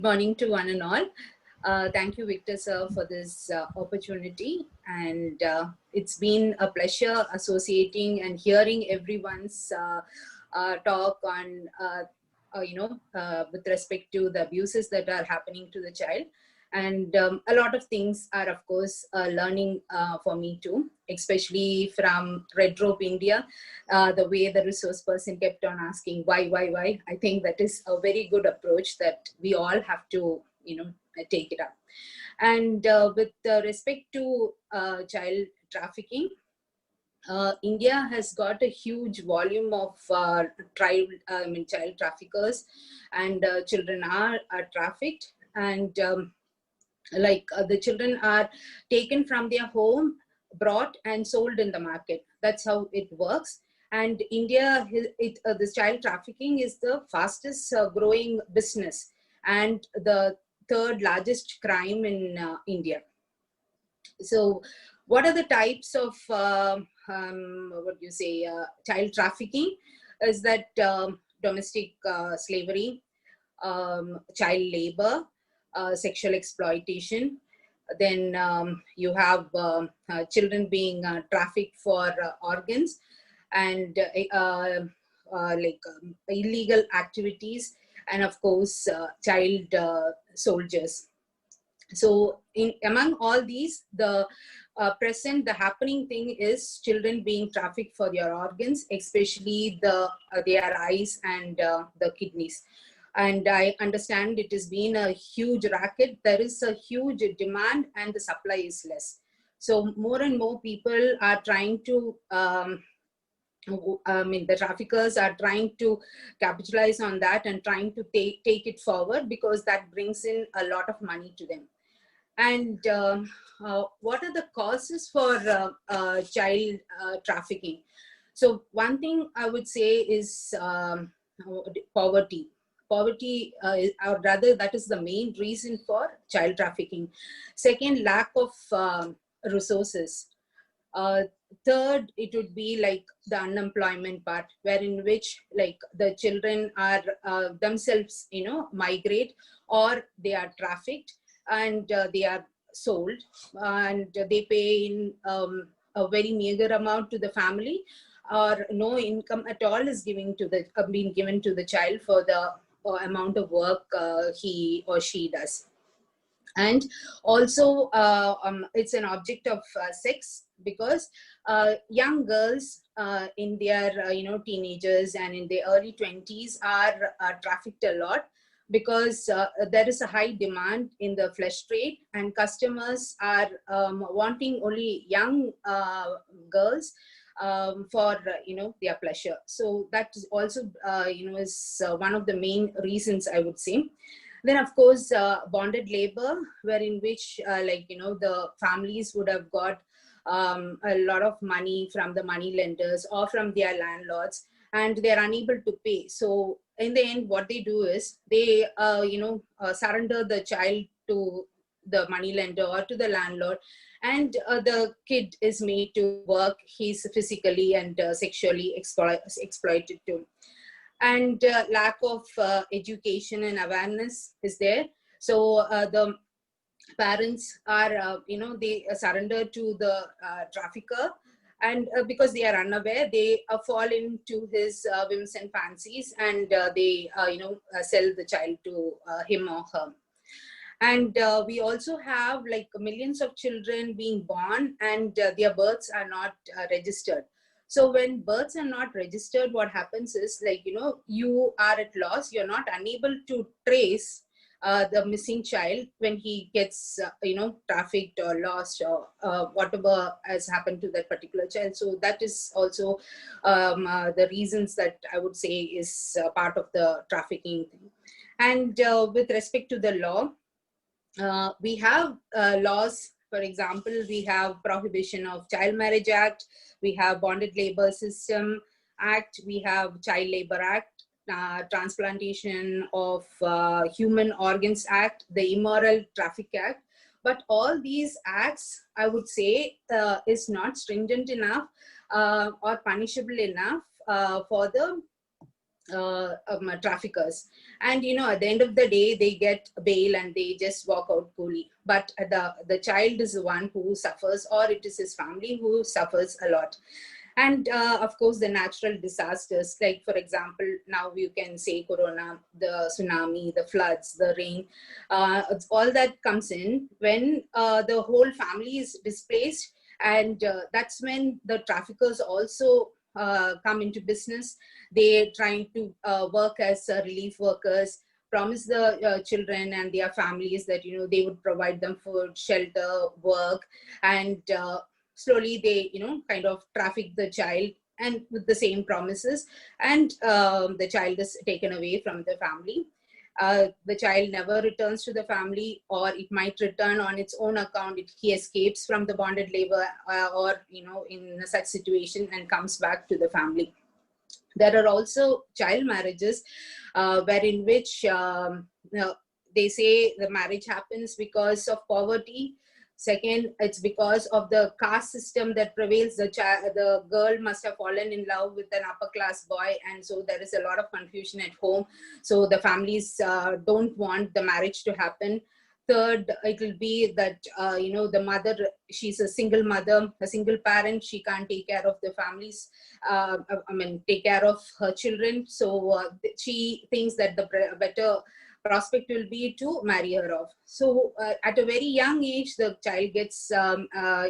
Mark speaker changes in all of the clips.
Speaker 1: Morning to one and all. Thank you, Victor, sir, for this opportunity. And it's been a pleasure associating and hearing everyone's talk on, with respect to the abuses that are happening to the child. And a lot of things are, of course, learning for me too, especially from Red Rope India, the way the resource person kept on asking why. I think that is a very good approach that we all have to, take it up. And with respect to child trafficking, India has got a huge volume of child traffickers, and children are trafficked, and the children are taken from their home, brought and sold in the market. That's how it works. And India, this child trafficking is the fastest growing business and the third largest crime in India. So what are the types of child trafficking? Is that domestic slavery, child labor, sexual exploitation. Then you have children being trafficked for organs, and illegal activities, and of course child soldiers. So among all these, the happening thing is children being trafficked for their organs, especially their eyes and the kidneys. And I understand it has been a huge racket. There is a huge demand and the supply is less. So more and more people are trying to, the traffickers are trying to capitalize on that and trying to take it forward, because that brings in a lot of money to them. And what are the causes for child trafficking? So one thing I would say is poverty. Poverty, or rather, that is the main reason for child trafficking. Second, lack of resources. Third, it would be like the unemployment part, wherein which like the children are themselves, migrate, or they are trafficked, and they are sold, and they pay in a very meager amount to the family, or no income at all is being given to the child for the amount of work he or she does. And also it's an object of sex, because young girls in their teenagers and in their early 20s are trafficked a lot, because there is a high demand in the flesh trade, and customers are wanting only young girls for their pleasure. So that is also is one of the main reasons, I would say. Then of course bonded labor, wherein which the families would have got a lot of money from the money lenders or from their landlords, and they're unable to pay. So in the end, what they do is they surrender the child to the money lender or to the landlord, and the kid is made to work. He's physically and sexually exploited too. And lack of education and awareness is there. So the parents are they surrender to the trafficker, and because they are unaware, they fall into his whims and fancies, and they sell the child to him or her. And we also have like millions of children being born, and their births are not registered. So when births are not registered, what happens is you are at loss. You're not unable to trace the missing child when he gets trafficked or lost, or whatever has happened to that particular child. So that is also the reasons that I would say is part of the trafficking thing. And with respect to the law, we have laws. For example, we have Prohibition of Child Marriage Act, we have Bonded Labor System Act, we have Child Labor Act, Transplantation of Human Organs Act, the Immoral Traffic Act. But all these acts, I would say, is not stringent enough or punishable enough for the traffickers. And at the end of the day they get bail and they just walk out coolly, but the child is the one who suffers, or it is his family who suffers a lot. And of course the natural disasters, like for example now you can say corona, the tsunami, the floods, the rain, it's all that comes in when the whole family is displaced. And that's when the traffickers also come into business. They trying to work as relief workers, promise the children and their families that they would provide them food, shelter, work. And slowly they kind of traffic the child, and with the same promises. And the child is taken away from the family. The child never returns to the family, or it might return on its own account. He escapes from the bonded labor, or in such situation, and comes back to the family. There are also child marriages, wherein which they say the marriage happens because of poverty. Second, it's because of the caste system that prevails. The girl must have fallen in love with an upper class boy, and so there is a lot of confusion at home. So the families don't want the marriage to happen. Third, it will be that the mother, she's a single mother, a single parent. She can't take care of the families. Take care of her children. So she thinks that the better prospect will be to marry her off. So at a very young age, the child gets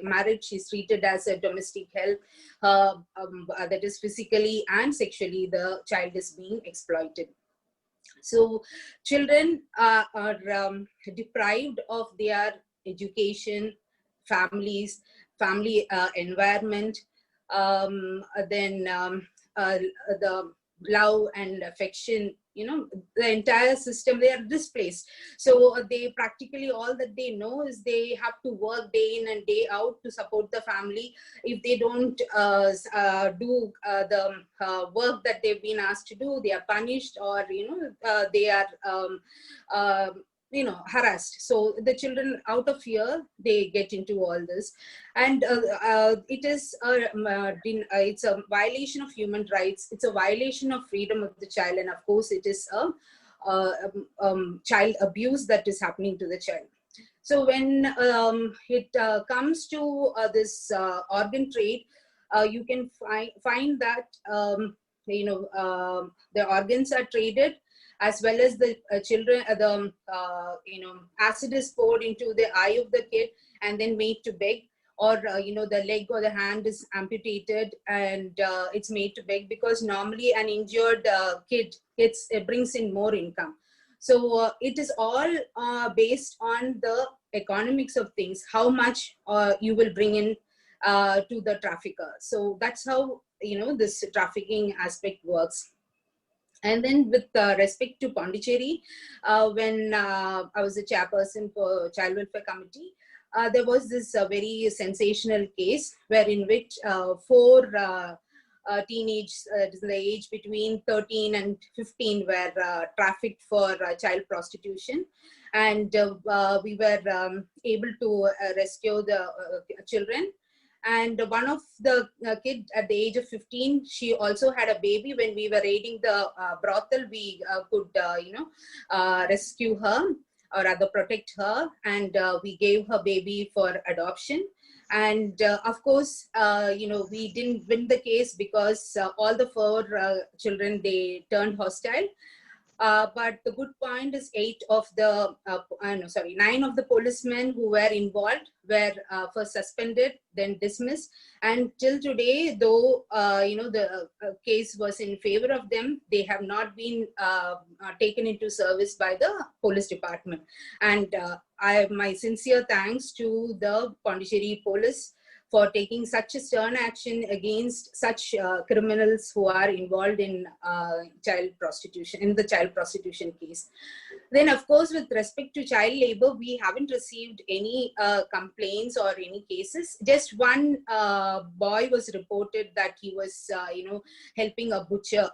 Speaker 1: married. She's treated as a domestic help. That is physically and sexually, the child is being exploited. So children are deprived of their education, family environment, then the love and affection, the entire system, they are displaced. So they practically, all that they know is they have to work day in and day out to support the family. If they don't do the work that they've been asked to do, they are punished, or they are harassed. So the children, out of fear, they get into all this. And it is it's a violation of human rights. It's a violation of freedom of the child. And of course it is a child abuse that is happening to the child. So when it comes to this organ trade, you can find that the organs are traded, as well as the children, acid is poured into the eye of the kid and then made to beg, or the leg or the hand is amputated, and it's made to beg, because normally an injured kid brings in more income. So it is all based on the economics of things, how much you will bring in to the trafficker. So that's how this trafficking aspect works. And then with respect to Pondicherry, when I was a chairperson for Child Welfare Committee, there was this very sensational case wherein which four teenage, the age between 13 and 15, were trafficked for child prostitution. And we were able to rescue the children. And one of the kid at the age of 15, she also had a baby. When we were raiding the brothel, we could, rescue her, or rather protect her, and we gave her baby for adoption. And of course, we didn't win the case because all the four children, they turned hostile. But the good point is 9 of the policemen who were involved were first suspended, then dismissed. And till today, though, the case was in favor of them, they have not been taken into service by the police department. And I have my sincere thanks to the Pondicherry police for taking such a stern action against such criminals who are involved in child prostitution, in the child prostitution case. Then, of course, with respect to child labor, we haven't received any complaints or any cases. Just one boy was reported that he was, helping a butcher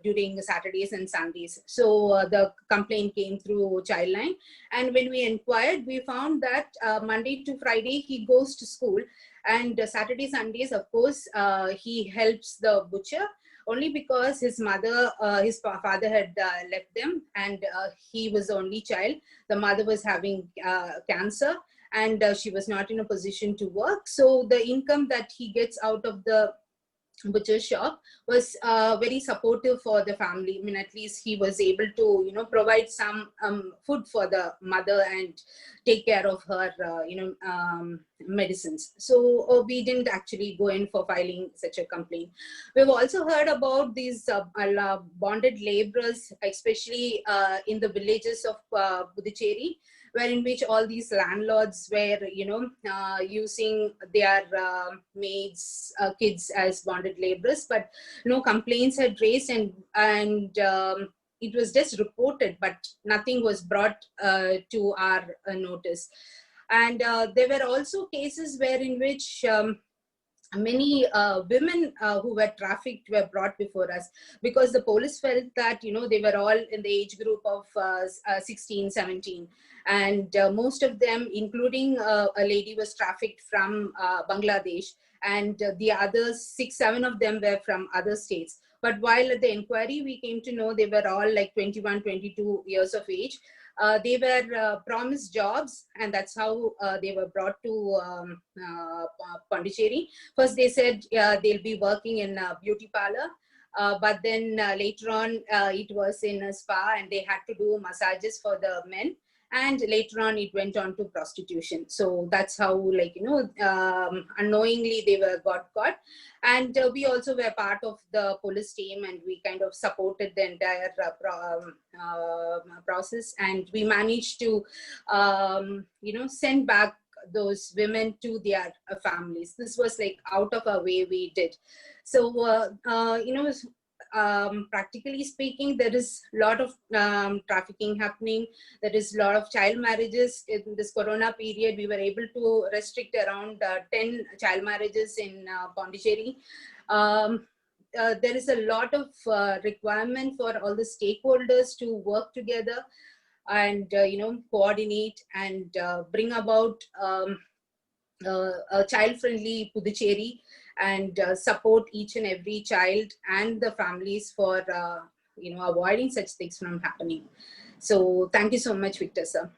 Speaker 1: during Saturdays and Sundays. So the complaint came through Childline. And when we inquired, we found that Monday to Friday, he goes to school. And Saturday, Sundays, of course, he helps the butcher. only because his mother, his father had left them, and he was the only child. The mother was having cancer, and she was not in a position to work. So the income that he gets out of the butcher shop was very supportive for the family. I mean, at least he was able to, provide some food for the mother and take care of her, medicines. So we didn't actually go in for filing such a complaint. We've also heard about these bonded laborers, especially in the villages of Puducherry, where in which all these landlords were, using their maids, kids as bonded laborers, but no complaints had raised, and it was just reported, but nothing was brought to our notice. And there were also cases where in which many women who were trafficked were brought before us, because the police felt that they were all in the age group of 16, 17, and most of them, including a lady, was trafficked from Bangladesh, and the others, 6, 7 of them were from other states. But while at the inquiry we came to know they were all like 21, 22 years of age. They were promised jobs, and that's how they were brought to Pondicherry. First, they said they'll be working in a beauty parlor, but then later on, it was in a spa, and they had to do massages for the men. And later on, it went on to prostitution. So that's how, unknowingly they got caught. And we also were part of the police team, and we kind of supported the entire process. And we managed to, send back those women to their families. This was like out of our way we did. So, practically speaking, there is a lot of trafficking happening. There is a lot of child marriages. In this corona period, we were able to restrict around 10 child marriages in Pondicherry. There is a lot of requirement for all the stakeholders to work together and coordinate and bring about a child-friendly Puducherry, and support each and every child and the families for avoiding such things from happening. So thank you so much, Victor sir.